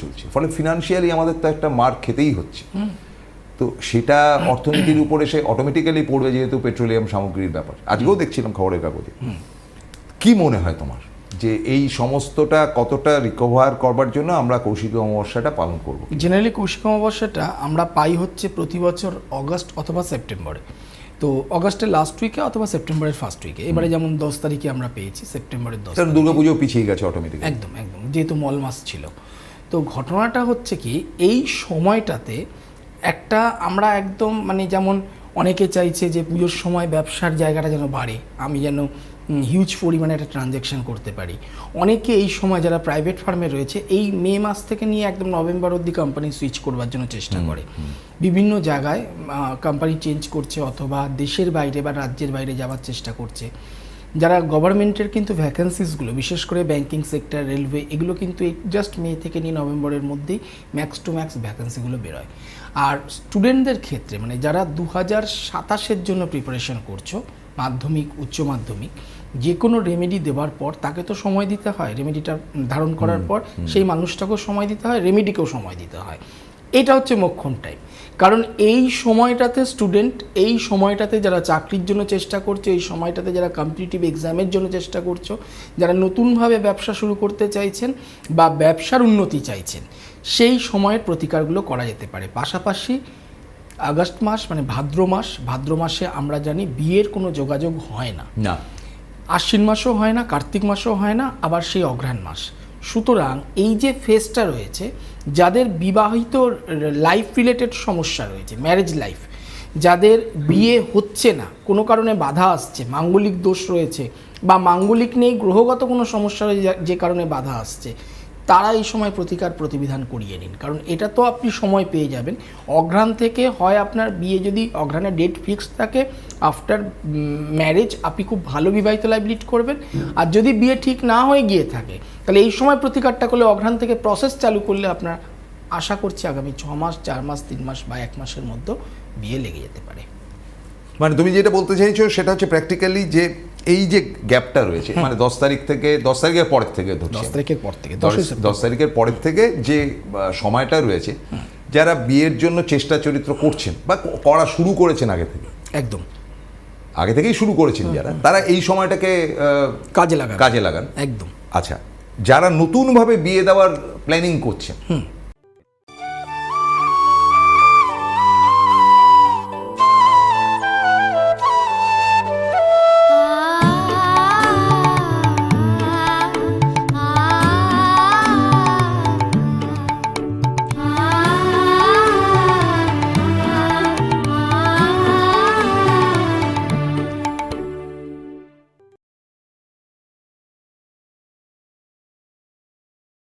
চলছে, ফলে ফিনান্সিয়ালি আমাদের তো একটা মার খেতেই হচ্ছে। তো সেটা অর্থনীতির উপরে সে অটোমেটিক্যালি পড়বে, যেহেতু পেট্রোলিয়াম সামগ্রীর ব্যাপার। আজকেও দেখছিলাম খবরের কাগজে। কি মনে হয় তোমার যে এই সমস্তটা কতটা রিকভার করবার জন্য আমরা কৌশিকী অমাবস্যাটা পালন করব? জেনারেলি কৌশিক অমাবস্যাটা আমরা পাই হচ্ছে প্রতি বছর অগস্ট অথবা সেপ্টেম্বরে। তো অগস্টের লাস্ট উইকে অথবা সেপ্টেম্বরের ফার্স্ট উইকে। এবারে যেমন 10 তারিখে আমরা পেয়েছি, সেপ্টেম্বরের 10 তারিখ। দুর্গাপুজো পিছিয়ে গেছে অটোমেটিক। একদম একদম, যেহেতু মল মাস ছিল। তো ঘটনাটা হচ্ছে কি, এই সময়টাতে একটা আমরা একদম মানে যেমন অনেকে চাইছে যে পুজোর সময় ব্যবসার জায়গাটা যেন বাড়ে, আমি যেন হিউজ পরিমাণে একটা ট্রানজ্যাকশন করতে পারি। অনেকে এই সময় যারা প্রাইভেট ফার্মে রয়েছে এই মে মাস থেকে নিয়ে একদম নভেম্বর অবধি কোম্পানি সুইচ করবার জন্য চেষ্টা করে। বিভিন্ন জায়গায় কোম্পানি চেঞ্জ করছে অথবা দেশের বাইরে বা রাজ্যের বাইরে যাওয়ার চেষ্টা করছে। যারা গভর্নমেন্টের কিন্তু ভ্যাকেন্সিসগুলো, বিশেষ করে ব্যাংকিং সেক্টর, রেলওয়ে, এগুলো কিন্তু জাস্ট মে থেকে নিয়ে নভেম্বরের মধ্যেই ম্যাক্স টু ম্যাক্স ভ্যাকেন্সিগুলো বেরোয়। আর স্টুডেন্টদের ক্ষেত্রে মানে যারা 2027-এর জন্য প্রিপারেশন করছো, মাধ্যমিক, উচ্চ মাধ্যমিক, যে কোনো রেমেডি দেওয়ার পর তাকে তো সময় দিতে হয়, রেমেডিটা ধারণ করার পর সেই মানুষটাকেও সময় দিতে হয়, রেমেডিকেও সময় দিতে হয়। এটা হচ্ছে মোক্ষম টাইম। কারণ এই সময়টাতে স্টুডেন্ট, এই সময়টাতে যারা চাকরির জন্য চেষ্টা করছে, এই সময়টাতে যারা কম্পিটিটিভ এক্সামের জন্য চেষ্টা করছো, যারা নতুনভাবে ব্যবসা শুরু করতে চাইছেন বা ব্যবসার উন্নতি চাইছেন, সেই সময়ের প্রতিকারগুলো করা যেতে পারে। পাশাপাশি আগস্ট মাস মানে ভাদ্র মাসে আমরা জানি বিয়ের কোনো যোগাযোগ হয় না, আশ্বিন মাসও হয় না, কার্তিক মাসও হয় না, আবার সেই অঘ্রাণ মাস। সুতরাং এই যে ফেজটা রয়েছে, যাদের বিবাহিত লাইফ রিলেটেড সমস্যা রয়েছে, ম্যারেজ লাইফ, যাদের বিয়ে হচ্ছে না, কোনো কারণে বাধা আসছে, মাঙ্গলিক দোষ রয়েছে বা মাঙ্গলিক নেই, গ্রহগত কোনো সমস্যা রয়েছে যে কারণে বাধা আসছে, তারা এই সময় প্রতিকার প্রতিবিধান করিয়ে নিন। কারণ এটা তো আপনি সময় পেয়ে যাবেন। অঘ্রাণ থেকে হয় আপনার বিয়ে, যদি অঘ্রাণের ডেট ফিক্সড থাকে, আফটার ম্যারেজ আপনি খুব ভালো বিবাহিত লাইফ লিড করবেন। আর যদি বিয়ে ঠিক না হয়ে গিয়ে থাকে, তাহলে এই সময় প্রতিকারটা করলে, অঘ্রাণ থেকে প্রসেস চালু করলে আপনার আশা করছি আগামী 6 মাস, 4 মাস, 3 মাস বা 1 মাসের মধ্যে বিয়ে লেগে যেতে পারে। মানে তুমি যেটা বলতে চাইছো সেটা হচ্ছে প্র্যাকটিক্যালি যে এই যে গ্যাপটা রয়েছে, মানে 10 তারিখের পরের থেকে, 10 তারিখের পর থেকে 10 তারিখের পরের থেকে যে সময়টা রয়েছে, যারা বিয়ের জন্য চেষ্টা চরিত্র করছেন বা করা শুরু করেছেন আগে থেকেই শুরু করেছেন যারা, তারা এই সময়টাকে কাজে লাগান। একদম। একদম। আচ্ছা, যারা নতুনভাবে বিয়ে দেওয়ার প্ল্যানিং করছেন